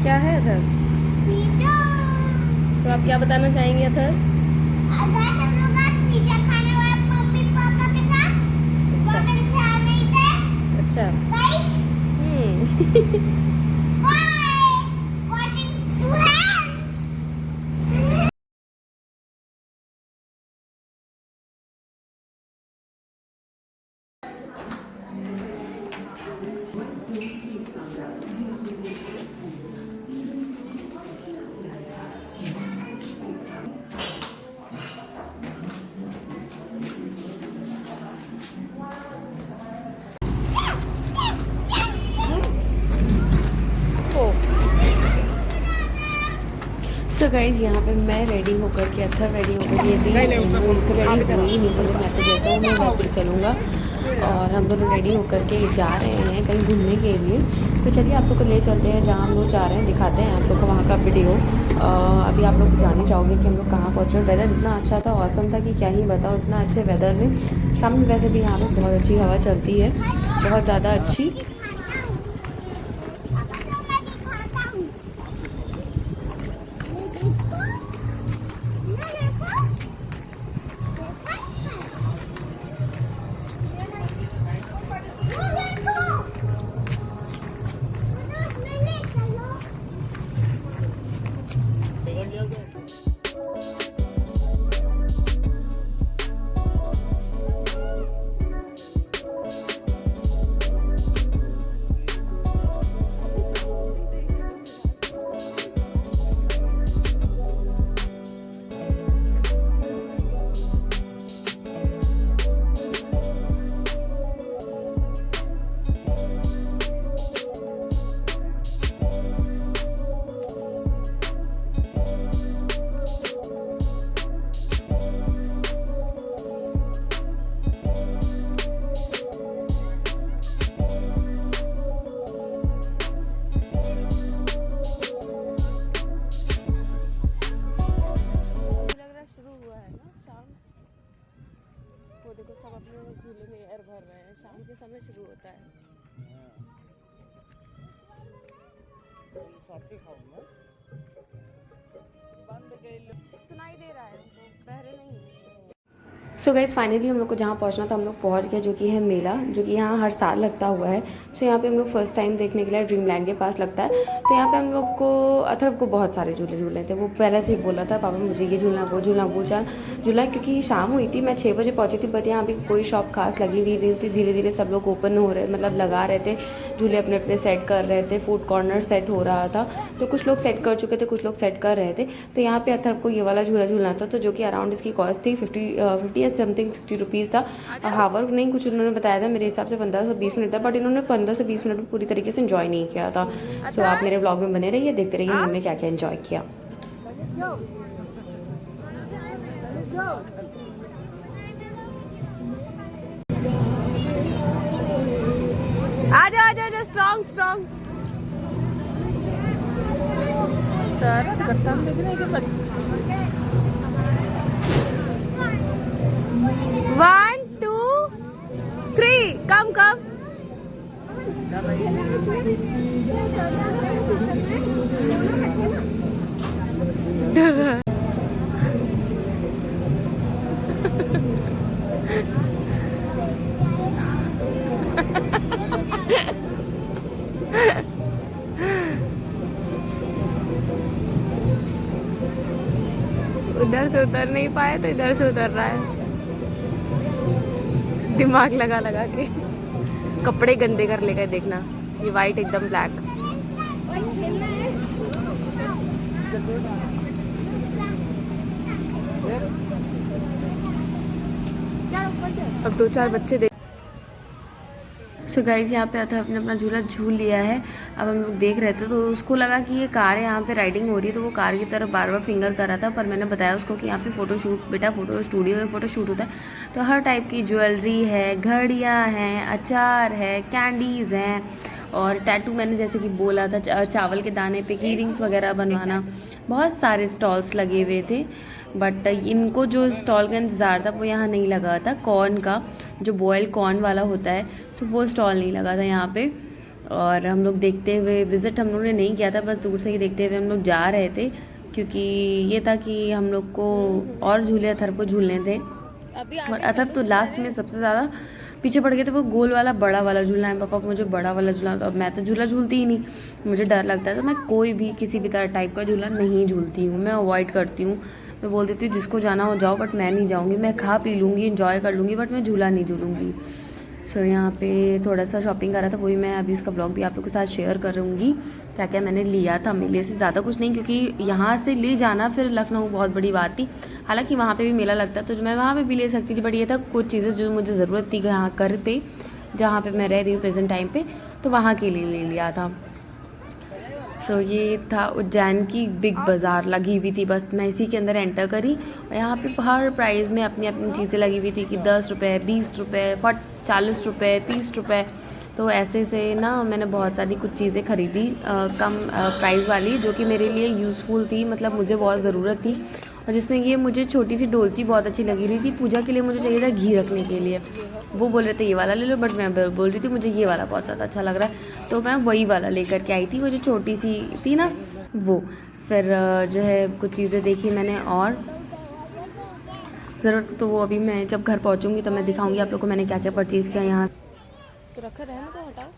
क्या है अथर? तो आप क्या बताना चाहेंगे अथर? अगर हम लोग आज पिज्जा खाने वाले मम्मी पापा के साथ अच्छा वो मेरे साथ नहीं थे अच्छा। Guys bye watching to hands. So guys यहाँ पे मैं रेडी होकर के अथर रेडी होकर के भी वो तो रेडी हुई ही नहीं, बोले मैं तो जैसा हूँ मैं वैसे ही चलूँगा। और हम दोनों रेडी होकर के जा रहे हैं कहीं घूमने के लिए। तो चलिए आप लोग को ले चलते हैं जहाँ हम लोग जा रहे हैं, दिखाते हैं आप लोग को वहाँ का वीडियो। अभी आप लोग जान ही चाहोगे कि हम लोग कहाँ पहुँचे। वेदर इतना अच्छा था, औसम था कि क्या ही बताओ। इतना अच्छे वेदर में शाम में वैसे भी यहाँ पर बहुत अच्छी हवा चलती है, बहुत ज़्यादा अच्छी। वो देखो सब अपने झूले में एयर भर रहे हैं, शाम के समय शुरू होता है। सुनाई दे रहा है उनको, बहरे नहीं। सो गाइस फाइनली हम लोग को जहाँ पहुँचना था हम लोग पहुँच गए, जो कि है मेला, जो कि यहाँ हर साल लगता हुआ है। सो यहाँ पे हम लोग फर्स्ट टाइम देखने के लिए ड्रीम लैंड के पास लगता है। तो यहाँ पे हम लोग को अथर्व को बहुत सारे झूले झूले थे। वो पहले से ही बोला था पापा मुझे ये झूलना वो झूलना वो झूला, क्योंकि शाम हुई थी, मैं 6 बजे पहुँची थी। बट यहाँ पे कोई शॉप खास लगी हुई नहीं थी। धीरे धीरे सब लोग ओपन हो रहे, मतलब लगा रहे थे झूले, अपने अपने सेट कर रहे थे। फूड कॉर्नर सेट हो रहा था, तो कुछ लोग सेट कर चुके थे, कुछ लोग सेट कर रहे थे। तो यहाँ पे अथर्व को ये वाला झूला झूलना था, तो जो कि अराउंड इसकी कॉस्ट थी 50 या समथिंग 60 रुपीज़ था। हावर नहीं कुछ उन्होंने बताया था, मेरे हिसाब से 15 से 20 मिनट था। बट इन्होंने 15 से 20 मिनट में पूरी तरीके से एंजॉय नहीं किया था। सो आप मेरे ब्लॉग में बने रहिए, देखते रहिए हमने क्या क्या एंजॉय किया। आजा आजा आजा, strong strong. One two three, come come. उधर से उतर नहीं पाए तो इधर से उतर रहा है, दिमाग लगा लगा के। कपड़े गंदे कर लेगा, देखना ये वाइट एकदम ब्लैक। अब 2-4 बच्चे देख। सो गाइस यहाँ पे अथर्व ने अपना झूला झूल लिया है। अब हम लोग देख रहे थे तो उसको लगा कि ये कार है, यहाँ पे राइडिंग हो रही है, तो वो कार की तरफ बार बार फिंगर कर रहा था। पर मैंने बताया उसको कि यहाँ पे फ़ोटोशूट, बेटा फ़ोटो स्टूडियो है, फ़ोटोशूट होता है। तो हर टाइप की ज्वेलरी है, घड़ियाँ हैं, अचार है, कैंडीज़ हैं, और टैटू मैंने जैसे कि बोला था, चावल के दाने पे की रिंग्स वगैरह बनवाना, बहुत सारे स्टॉल्स लगे हुए थे। बट इनको जो स्टॉल का इंतज़ार था वो यहाँ नहीं लगा था। कॉर्न का, जो बॉयल कॉर्न वाला होता है, सो वो स्टॉल नहीं लगा था यहाँ पे। और हम लोग देखते हुए, विज़िट हम लोग ने नहीं किया था, बस दूर से ही देखते हुए हम लोग जा रहे थे, क्योंकि ये था कि हम लोग को और झूले अथर को झूलने थे। और अथर तो लास्ट में सबसे ज़्यादा पीछे पड़ गए थे। वो गोल वाला बड़ा वाला झूलना है, पापा मुझे बड़ा वाला झूलना। अब मैं तो झूला झूलती ही नहीं, मुझे डर लगता है, तो मैं कोई भी किसी भी तरह टाइप का झूला नहीं झूलती हूँ, मैं अवॉइड करती हूँ। मैं बोल देती हूँ जिसको जाना हो जाओ, बट मैं नहीं जाऊँगी। मैं खा पी लूँगी, इंजॉय कर लूँगी, बट मैं झूला नहीं झूलूँगी। सो यहाँ पे थोड़ा सा शॉपिंग करा था, वही मैं अभी इसका ब्लॉग भी आप लोगों के साथ शेयर करूँगी, क्या क्या मैंने लिया था मेले से। ज़्यादा कुछ नहीं, क्योंकि यहाँ से ले जाना फिर लखनऊ बहुत बड़ी बात थी। हालांकि वहाँ पे भी मेला लगता है, तो मैं वहाँ पे भी ले सकती थी, बट ये था कुछ चीज़ें जो मुझे ज़रूरत थी यहाँ घर पे, जहाँ पे मैं रह रही हूँ प्रेजेंट टाइम पे, तो वहाँ के लिए ले लिया था। सो ये था उज्जैन की बिग बाज़ार लगी हुई थी, बस मैं इसी के अंदर एंटर करी। और यहाँ पे हर प्राइस में अपनी अपनी चीज़ें लगी हुई थी कि 10 रुपये, 20 रुपये, 40 रुपये, 30 रुपये। तो ऐसे से ना मैंने बहुत सारी कुछ चीज़ें ख़रीदी कम प्राइस वाली, जो कि मेरे लिए यूज़फुल थी, मतलब मुझे बहुत ज़रूरत थी। और जिसमें ये मुझे छोटी सी डोलची बहुत अच्छी लगी रही थी, पूजा के लिए मुझे चाहिए था घी रखने के लिए। वो बोल रहे थे ये वाला ले लो, बट मैं बोल रही थी मुझे ये वाला बहुत ज़्यादा अच्छा लग रहा है, तो मैं वही वाला लेकर के आई थी, वो जो छोटी सी थी ना वो। फिर जो है कुछ चीज़ें देखी मैंने, और ज़रूरत तो वो अभी मैं जब घर पहुँचूँगी तो मैं दिखाऊँगी आप लोग को मैंने क्या क्या परचेज़ किया यहाँ। तो रखा रहने को हटाओ।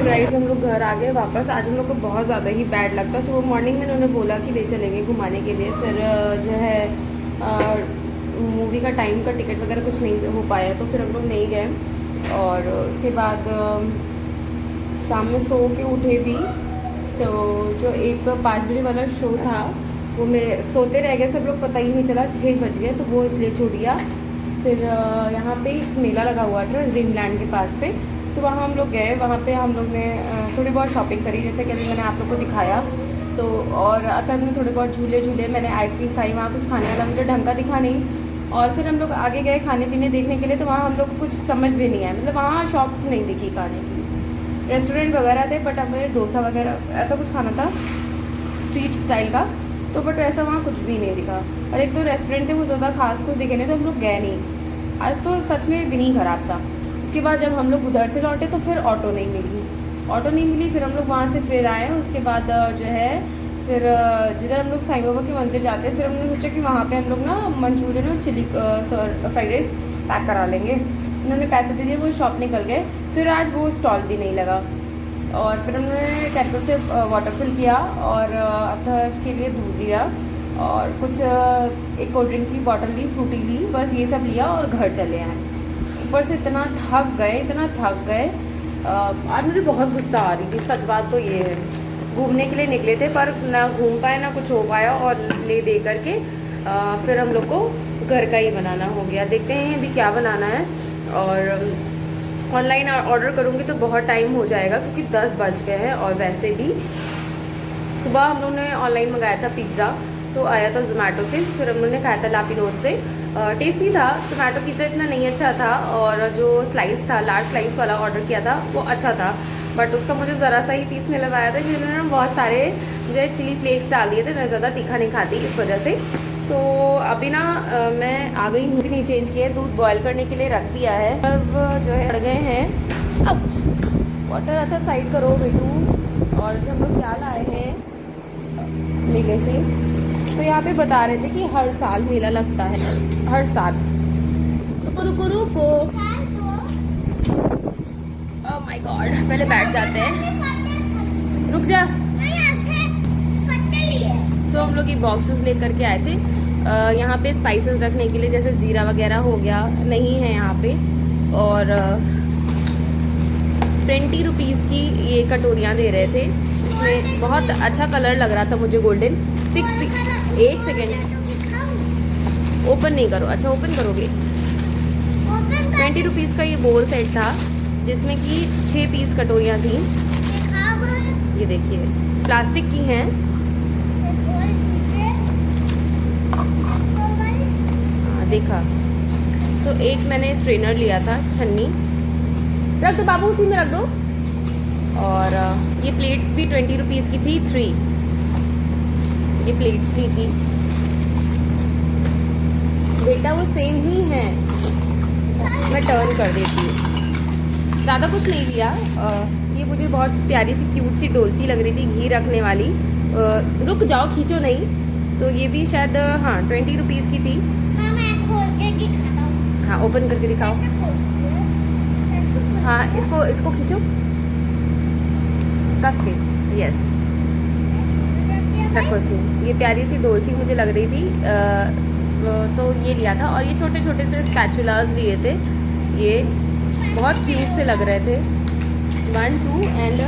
गाइस हम लोग घर आ गए वापस। आज हम लोग को बहुत ज़्यादा ही बैड लगता। सुबह मॉर्निंग में उन्होंने बोला कि ले चलेंगे घुमाने के लिए, फिर जो है मूवी का टाइम का टिकट वगैरह कुछ नहीं हो पाया, तो फिर हम लोग नहीं गए। और उसके बाद शाम में सो के उठे भी, तो जो एक 5 बजे वाला शो था वो मैं सोते रह गए सब लोग, पता ही नहीं चला 6 बज गए, तो वो इसलिए छूट गया। फिर यहाँ पे एक मेला लगा हुआ था ड्रीमलैंड के पास पे, तो वहाँ हम लोग गए। वहाँ पे हम लोग ने थोड़ी बहुत शॉपिंग करी, जैसे कि अभी मैंने आप लोग को दिखाया। तो और अतः में थोड़े बहुत झूले, मैंने आइसक्रीम खाई। वहाँ कुछ खाने वाला मुझे ढंग का दिखा नहीं। और फिर हम लोग आगे गए खाने पीने देखने के लिए, तो वहाँ हम लोग को कुछ समझ भी नहीं आया, मतलब वहाँ शॉप्स नहीं दिखी खाने की। रेस्टोरेंट वगैरह थे, बट हमें डोसा वगैरह ऐसा कुछ खाना था स्ट्रीट स्टाइल का, तो बट ऐसा वहाँ कुछ भी नहीं दिखा। और एक तो रेस्टोरेंट थे वो ज़्यादा खास कुछ दिखे नहीं, तो हम लोग गए नहीं। आज तो सच में दिन ही ख़राब था। उसके बाद जब हम लोग उधर से लौटे तो फिर ऑटो नहीं मिली, फिर हम लोग वहाँ से फिर आए। उसके बाद जो है फिर जिधर हम लोग साईं बाबा के मंदिर जाते हैं, फिर हमने सोचा कि वहाँ पे हम लोग ना मंचूरियन और चिली फ्राइड राइस पैक करा लेंगे। उन्होंने पैसे दे दिए, वो शॉप निकल गए। फिर आज वो स्टॉल भी नहीं लगा, और फिर हमने कैटल से वाटर फिल किया, और अतः के लिए दूध लिया, और कुछ एक कोल्ड ड्रिंक की बॉटल ली, फ्रूटी ली, बस ये सब लिया और घर चले आए। ऊपर से इतना थक गए। आज मुझे बहुत गुस्सा आ रही थी, सच बात तो ये है। घूमने के लिए निकले थे, पर ना घूम पाए ना कुछ हो पाया, और ले दे करके फिर हम लोग को घर का ही बनाना हो गया। देखते हैं अभी क्या बनाना है। और ऑनलाइन ऑर्डर करूँगी तो बहुत टाइम हो जाएगा, क्योंकि 10 बज गए हैं। और वैसे भी सुबह हम लोग ने ऑनलाइन मंगाया था पिज़्ज़ा, तो आया था जोमेटो से। फिर हम लोग ने खाया था लापिनोज से, टेस्टी था। टोमेटो पिज़्ज़ा इतना नहीं अच्छा था, और जो स्लाइस था लार्ज स्लाइस वाला ऑर्डर किया था वो अच्छा था। बट उसका मुझे ज़रा सा ही पीस मिलवाया था क्योंकि उन्होंने बहुत सारे जो है चिली फ्लेक्स डाल दिए थे, मैं ज़्यादा तीखा नहीं खाती इस वजह से। सो अभी ना मैं आ गई हूँ, भी नहीं चेंज किया, दूध बॉयल करने के लिए रख दिया है। अब जो है पड़ गए हैं, अब वाटर आता साइड करो बेटू। और हम लोग क्या लाए हैं मेले से, तो यहाँ पे बता रहे थे कि हर साल मेला लगता है, हर साल। रुको रुको रुको, ओह माय गॉड, पहले बैठ जाते हैं, रुक जा। तो हम लोग ये बॉक्सेस लेकर के आए थे यहाँ पे स्पाइसेस रखने के लिए, जैसे जीरा वगैरह हो गया, नहीं है यहाँ पे। और 20 रुपीज़ की ये कटोरियाँ दे रहे थे, इसमें बहुत अच्छा कलर लग रहा था मुझे, गोल्डन। 1 सेकेंड, ओपन नहीं करो, अच्छा ओपन करोगे। 20 रुपीज़ का ये बोल सेट था जिसमें कि 6 पीस कटोरियाँ थी। ये देखिए प्लास्टिक की हैं। देखा। सो एक मैंने स्ट्रेनर लिया था, छन्नी रख दो बाबू, उसी में रख दो। और ये प्लेट्स भी 20 रुपीज़ की थी, 3 ये प्लेट्स ली थी। बेटा वो सेम ही है, मैं टर्न कर देती हूँ। ज़्यादा कुछ नहीं लिया। ये मुझे बहुत प्यारी सी क्यूट सी डोलची लग रही थी, घी रखने वाली। रुक जाओ, खींचो नहीं। तो ये भी शायद हाँ 20 रुपीज़ की थी। हाँ ओपन करके दिखाओ। हाँ इसको खींचो कस के, यस रखो सी। ये प्यारी सी डोलची मुझे लग रही थी, तो ये लिया था। और ये छोटे छोटे से स्पैचुलास लिए थे, ये बहुत क्यूट से लग रहे थे। 1 2 एंड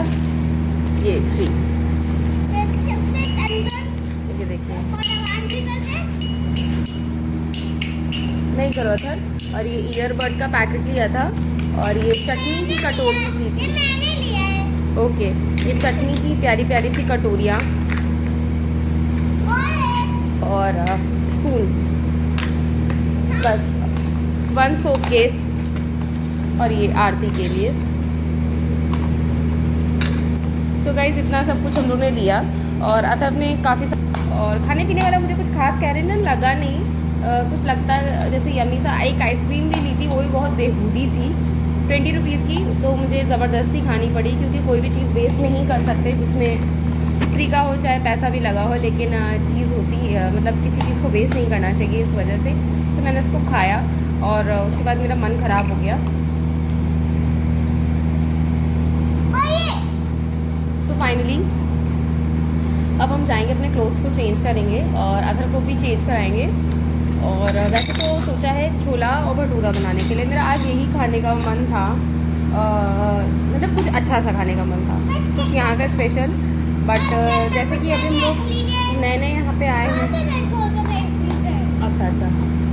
ये 3, ये देखिए नहीं करो सर। और ये ईयरबड का पैकेट लिया था। और ये चटनी की कटोरी ली थी, मैंने लिया है। ओके। ये चटनी की प्यारी प्यारी सी कटोरियाँ और स्पून, बस 1 सोप केस। और ये आरती के लिए। सो गाइस इतना सब कुछ हम लोग ने लिया। और अथर्व ने काफ़ी और खाने पीने वाला मुझे कुछ खास कह रहे ना लगा नहीं। कुछ लगता है जैसे यमी सा। एक आइसक्रीम भी ली थी, वो भी बहुत बेहूदी थी, 20 रुपीज़ की। तो मुझे ज़बरदस्ती खानी पड़ी क्योंकि कोई भी चीज़ वेस्ट नहीं कर सकते, जिसमें फ्री का हो चाहे पैसा भी लगा हो, लेकिन चीज़ होती है, मतलब किसी चीज़ को वेस्ट नहीं करना चाहिए। इस वजह से तो मैंने इसको खाया और उसके बाद मेरा मन ख़राब हो गया। सो फाइनली अब हम जाएंगे, अपने क्लोथ्स को चेंज करेंगे और अदर को भी चेंज कराएंगे। और वैसे तो सोचा है छोला और भटूरा बनाने के लिए। मेरा आज यही खाने का मन था, मतलब कुछ अच्छा सा खाने का मन था, कुछ यहाँ का स्पेशल। बट जैसे कि अभी हम लोग नए नए यहाँ पे आए हैं। अच्छा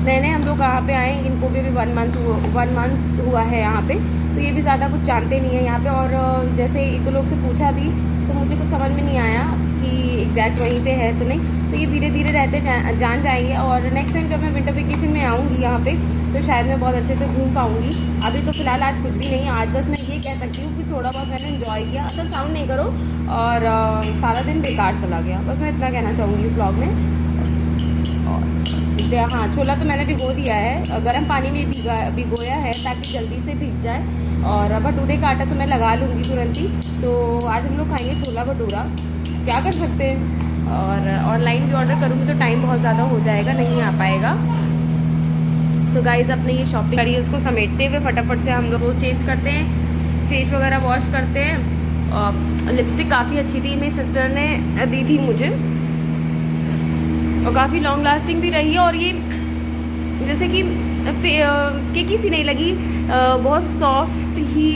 नए नए हम लोग कहाँ पे आए, इनको भी अभी 1 मंथ हुआ है यहाँ पे, तो ये भी ज़्यादा कुछ जानते नहीं है यहाँ पे। और जैसे एक लोग से पूछा भी तो मुझे कुछ समझ में नहीं आया कि एग्जैक्ट वहीं पे है तो नहीं। तो ये धीरे धीरे रहते जान जाएंगे। और नेक्स्ट टाइम जब मैं विंटर वेकेशन में आऊँगी यहाँ पे तो शायद मैं बहुत अच्छे से घूम पाऊँगी। अभी तो फ़िलहाल आज कुछ भी नहीं, आज बस मैं ये कह सकती हूँ कि थोड़ा बहुत मैंने इन्जॉय किया। असल साउंड नहीं करो। और सारा दिन बेकार चला गया, बस मैं इतना कहना चाहूँगी इस ब्लॉग में। हाँ छोला तो मैंने भिगो दिया है, गर्म पानी में भिगोया है ताकि जल्दी से भीग जाए। और भटूरे का आटा तो मैं लगा लूँगी तुरंत ही। तो आज हम लोग खाएंगे छोला भटूरा, क्या कर सकते हैं। और ऑनलाइन भी ऑर्डर करूँगी तो टाइम बहुत ज़्यादा हो जाएगा, नहीं आ पाएगा। तो गाइज़ अपने ये शॉपिंग करिए, उसको समेटते हुए फटाफट से हम लोग वो चेंज करते हैं, फेस वगैरह वॉश करते हैं। और लिपस्टिक काफ़ी अच्छी थी, मेरी सिस्टर ने दी थी मुझे और काफ़ी लॉन्ग लास्टिंग भी रही है। और ये जैसे कि केकी सी नहीं लगी, बहुत सॉफ्ट ही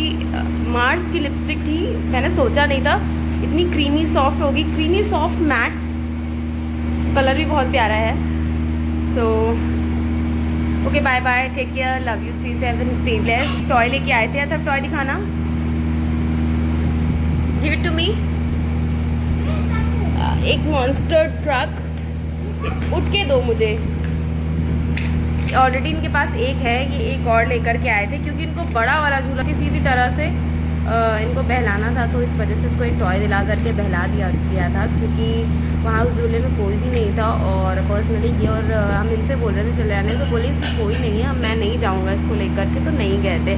मार्स की लिपस्टिक थी। मैंने सोचा नहीं था इतनी क्रीमी सॉफ्ट होगी, क्रीमी सॉफ्ट मैट, कलर भी बहुत प्यारा है। So okay bye bye, take care, love you, stay safe and stay blessed. Toy लेके आए थे, तब टॉय दिखाना, गिव इट टू मी। एक मॉन्स्टर ट्रक, उठ के दो मुझे। ऑलरेडी इनके पास एक है, ये एक और लेकर के आए थे क्योंकि इनको बड़ा वाला झूला किसी भी तरह से इनको बहलाना था, तो इस वजह से इसको एक टॉय दिला करके बहला दिया था, क्योंकि वहाँ उस झूले में कोई भी नहीं था। और पर्सनली ये और हम इनसे बोल रहे थे चले आने, तो बोले इसमें कोई नहीं है, मैं नहीं जाऊँगा इसको लेकर के, तो नहीं गए थे।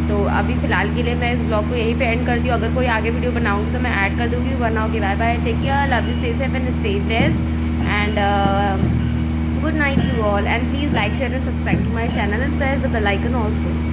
तो अभी फ़िलहाल के लिए मैं इस ब्लॉग को यहीं पे एंड करती हूँ। अगर कोई आगे वीडियो बनाऊँगी तो मैं ऐड कर दूँगी। वरना okay, bye bye, take care, love you, stay safe and stay blessed and good night to all, and please like, share and subscribe to my channel and press the bell icon also.